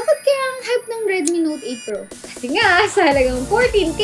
Bakit kaya ang hype ng Redmi Note 8 Pro? Kasi nga, sa halagang 14K,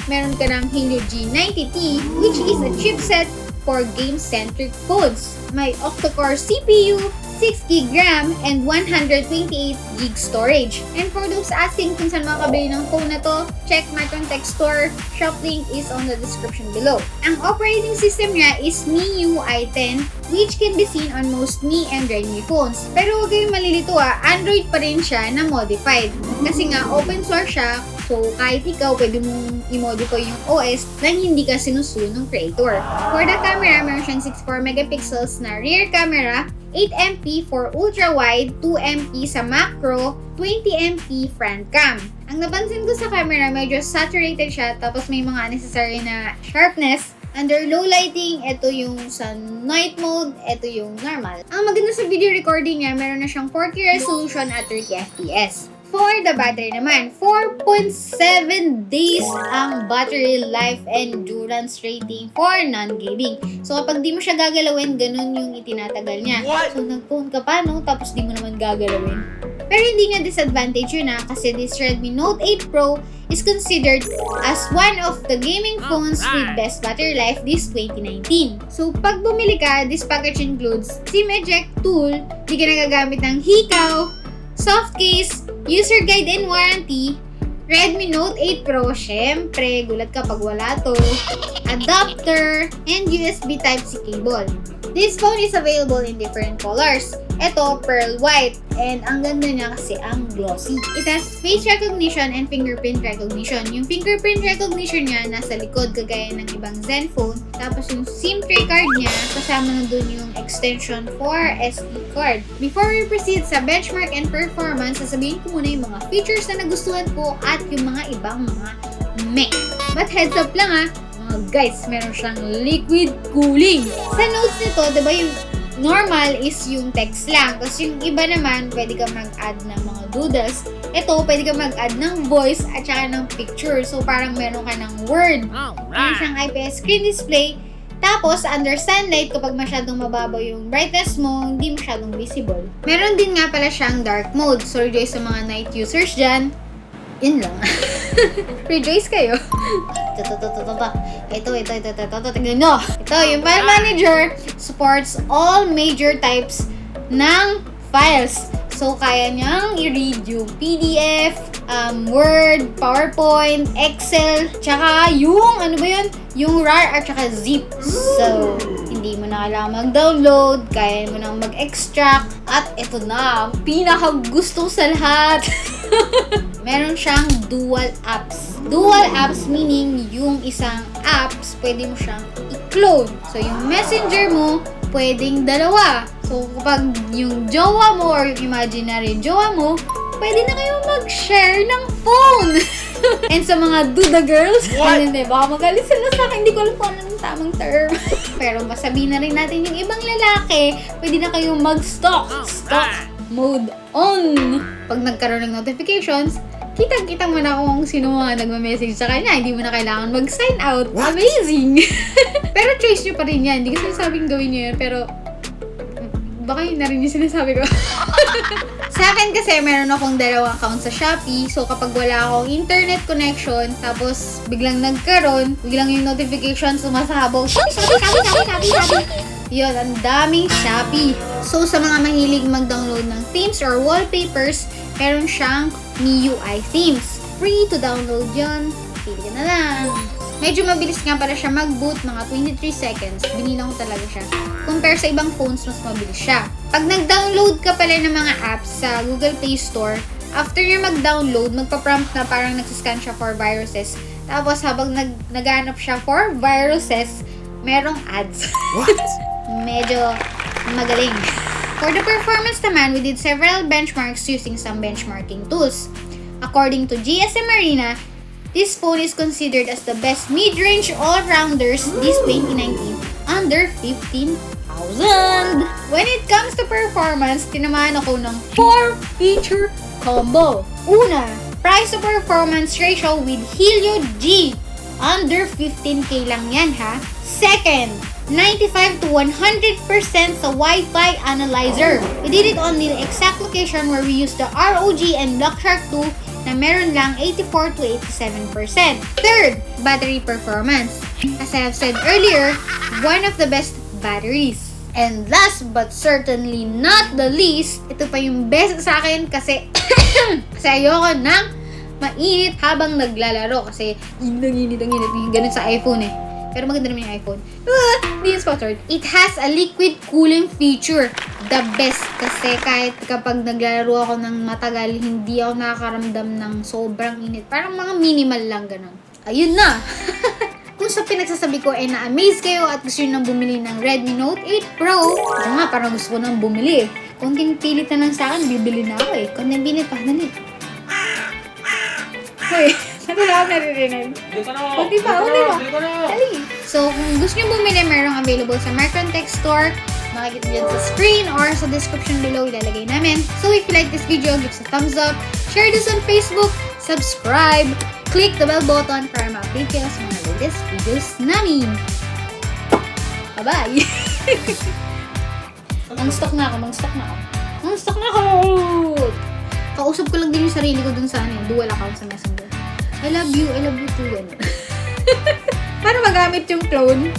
meron ka ng Helio G90T, which is a chipset for game-centric phones. May octa-core CPU, 6GB RAM, and 128GB storage. And for those asking kung saan makakabili ng phone na to, check my contact store. Shop link is on the description below. Ang operating system niya is MIUI 10, which can be seen on most Mi and Redmi phones. Pero huwag kayong malilito Android pa rin siya na modified. Kasi nga, open source siya, so kahit ikaw, pwede mong i-modify yung OS nang hindi ka sinusuyo ng creator. For the camera, meron siyang 64 megapixels na rear camera, 8MP for ultra-wide, 2MP sa macro, 20MP front cam. Ang napansin ko sa camera, medyo saturated siya, tapos may mga unnecessary na sharpness. Under low lighting, ito yung sa night mode, ito yung normal. Ang maganda sa video recording niya, meron na siyang 4K resolution at 30fps. For the battery naman, 4.7 days ang battery life endurance rating for non-gaming. So kapag di mo siya gagalawin, ganun yung itinatagal niya. So nag-phone ka pa, no? Tapos di mo naman gagalawin. Pero hindi nga disadvantage yun kasi this Redmi Note 8 Pro is considered as one of the gaming phones with best battery life this 2019. So pag bumili ka, this package includes SIM eject tool, di ka nagagamit ng hikaw, soft case, user guide and warranty, Redmi Note 8 Pro, syempre, gulat ka pag wala to, adapter, and USB Type-C cable. This phone is available in different colors. Ito, pearl white, and ang ganda niya kasi ang glossy. It has face recognition and fingerprint recognition. Yung fingerprint recognition niya nasa likod kagaya ng ibang Zenfone. Tapos yung SIM tray card niya, kasama na dun yung extension for SD card. Before we proceed sa benchmark and performance, sasabihin ko muna yung mga features na nagustuhan ko at yung mga ibang mga meh. But heads up lang guys, meron siyang liquid cooling. Sa notes nito, diba yung normal is yung text lang. Tapos yung iba naman, pwede ka mag-add ng mga doodles. Ito, pwede ka mag-add ng voice at saka ng picture. So, parang meron ka ng word. Meron siyang IPS screen display. Tapos, under sunlight, kapag masyadong mababaw yung brightness mo, hindi masyadong visible. Meron din nga pala siyang dark mode. So, rejoice sa mga night users dyan. Yun lang. Rejoice kayo. Ito. Tingnan nyo. Ito, yung file manager supports all major types ng files. So, kaya niyang i-read yung PDF, Word, PowerPoint, Excel, tsaka yung, yung RAR at tsaka zip. So, hindi mo na kailangan mag-download, kaya mo nang mag-extract, at ito na, pinakagusto sa lahat. Meron siyang dual apps. Dual apps meaning yung isang apps, pwede mo siyang i-clone. So, yung messenger mo, pwedeng dalawa. So, kapag yung jowa mo or yung imaginary jowa mo, pwede na kayo mag-share ng phone. And sa mga duda girls, hindi, baka magalit sila sa akin, hindi ko alam kung ano yung tamang term. Pero masabihin na rin natin yung ibang lalaki, pwede na kayong mag-stalk. Stalk mode on. Pag nagkaroon ng notifications, kitang-kita mo na kung sino mga nagma-message sa kanya. Hindi mo na kailangan mag-sign out. What? Amazing! Pero choice nyo pa rin yan. Hindi ko sinasabing gawin nyo yan, pero baka yun na rin yung sinasabi ko. Sa akin kasi, meron akong dalawang account sa Shopee. So, kapag wala akong internet connection, tapos biglang nagkaroon, biglang yung notification sumasabog. Shopee! Yun, ang daming Shopee. So, sa mga mahilig mag-download ng themes or wallpapers, meron siyang MIUI themes. Free to download yun. Pili ka na lang. Medyo mabilis nga pala siya mag-boot, mga 23 seconds. Binilang ko talaga siya. Compare sa ibang phones, mas mabilis siya. Pag nag-download ka pala ng mga apps sa Google Play Store, after niya mag-download, magpa-prompt na parang nagsiscan siya for viruses. Tapos habang naghanap siya for viruses, merong ads. What? Medyo magaling. For the performance naman, we did several benchmarks using some benchmarking tools. According to GSM Arena, this phone is considered as the best mid-range all-rounders this 2019 under 15,000. When it comes to performance, tinamaan ako ng 4-feature combo. Una, price to performance ratio with Helio G. Under 15K lang yan ha. Second, 95 to 100% sa Wi-Fi analyzer. We did it on the exact location where we used the ROG and Blockshark 2 na meron lang 84 to 87%. Third, battery performance. As I have said earlier, one of the best batteries. And last but certainly not the least, ito pa yung best sa akin kasi kasi ayoko ng mainit habang naglalaro kasi init, ganun sa iPhone eh. Pero maganda naman yung iPhone. Hindi yung sponsored. It has a liquid cooling feature. The best kasi kahit kapag naglalaro ako ng matagal, hindi ako nakakaramdam ng sobrang init. Parang mga minimal lang ganun. Ayun na! Kung sa pinagsasabi ko ay na-amaze kayo at gusto nyo nang bumili ng Redmi Note 8 Pro, ito nga, parang gusto ko nang bumili eh. Konting pilit na lang sa akin, bibili na ako eh. Konting pilit pa, dali. Hoy, ano na ako naririnig? Kunti pa. Dali. So, kung gusto nyo bumili, merong available sa FANTECH store. Makikita dyan sa screen or sa description below, ilalagay namin. So, if you like this video, give us a thumbs up, share this on Facebook, subscribe, click the bell button para ma-update kayo sa mga latest videos namin. Bye-bye! Mang-stock na ako! Kausap ko lang din yung sarili ko dun sa dual account sa Messenger. I love you too. Paano magamit yung clone?